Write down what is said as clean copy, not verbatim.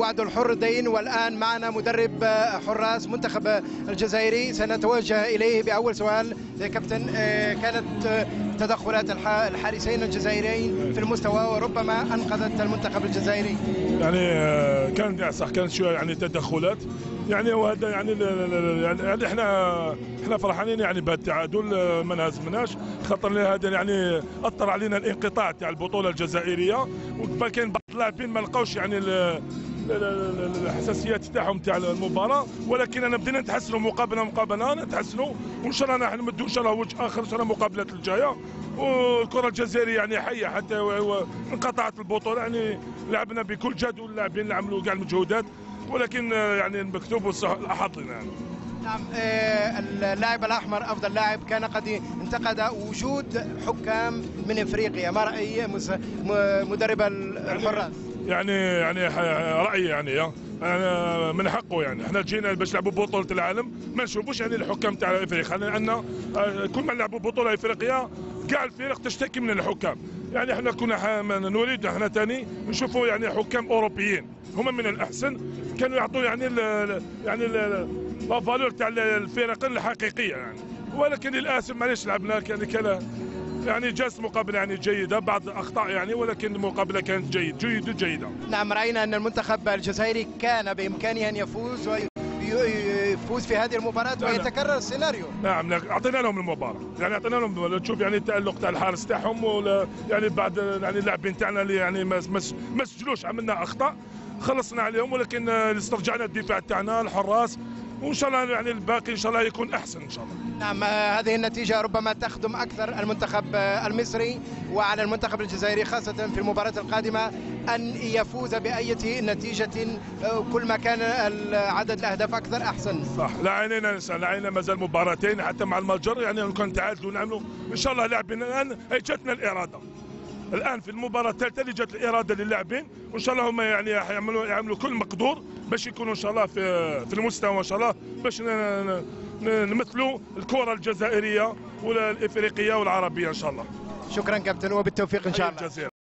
الوعد الحر دين. والآن معنا مدرب حراس منتخب الجزائري، سنتوجه إليه بأول سؤال. يا كابتن، كانت تدخلات الحارسين الجزائريين في المستوى وربما أنقذت المنتخب الجزائري. يعني كان صح، كانت شويه يعني تدخلات يعني، وهذا يعني احنا فرحانين يعني بهذا التعادل، ما نهزمناش خاطر هذا يعني اثر علينا الانقطاع تاع البطوله الجزائريه، وكاين بعض اللاعبين ما لقاوش يعني الحساسيات تاعهم تاع المباراه، ولكن انا بدينا نتحسنوا مقابله نتحسنوا، وان شاء الله راح نمدوا ان شاء الله وجه اخر ان شاء الله المقابلات الجايه. والكره الجزائريه يعني حيه حتى انقطعت البطوله، يعني لعبنا بكل جد واللاعبين عملوا كاع المجهودات، ولكن يعني المكتوب والحظ لنا يعني. نعم، اللاعب الأحمر أفضل لاعب كان قد انتقد وجود حكام من إفريقيا، ما رأي مدرب الحراس؟ يعني رأيي يعني من حقه، يعني احنا جينا باش نلعبوا بطولة العالم، ما نشوفوش يعني الحكام تاع افريقيا، لان كل ما نلعبوا بطولة افريقيا كاع الفرق تشتكي من الحكام. يعني احنا كنا نريد احنا ثاني نشوفوا يعني حكام اوروبيين هما من الاحسن، كانوا يعطوا يعني لا فالور تاع الفرق الحقيقيه يعني. ولكن للاسف معليش لعبنا كان يعني جلسة مقابلة يعني جيدة، بعض أخطاء يعني، ولكن المقابلة كانت جيدة. نعم، رأينا أن المنتخب الجزائري كان بإمكانه أن يفوز ويفوز في هذه المباراة ويتكرر السيناريو. نعم، أعطينا لهم المباراة، يعني أعطينا لهم، تشوف يعني التألق تاع الحارس تاعهم، يعني بعد يعني اللاعبين تاعنا اللي يعني ما سجلوش، عملنا أخطاء خلصنا عليهم، ولكن استرجعنا الدفاع تاعنا الحراس، وان شاء الله يعني الباقي ان شاء الله يكون احسن ان شاء الله. نعم، هذه النتيجه ربما تخدم اكثر المنتخب المصري، وعلى المنتخب الجزائري خاصه في المباراه القادمه ان يفوز باي نتيجه، كل ما كان عدد الاهداف اكثر احسن. صح، لعينا مازال مباراتين حتى مع المجر، يعني لو كان تعادلوا نعملوا ان شاء الله. لاعبين الان جاتنا الاراده الان في المباراه الثالثه اللي جات الاراده للاعبين، وان شاء الله هم يعني يعملوا كل مقدور باش يكونوا ان شاء الله في المستوى ان شاء الله، باش نمثلوا الكره الجزائريه والافريقيه والعربيه ان شاء الله. شكرا كابتن، وبالتوفيق ان شاء الله.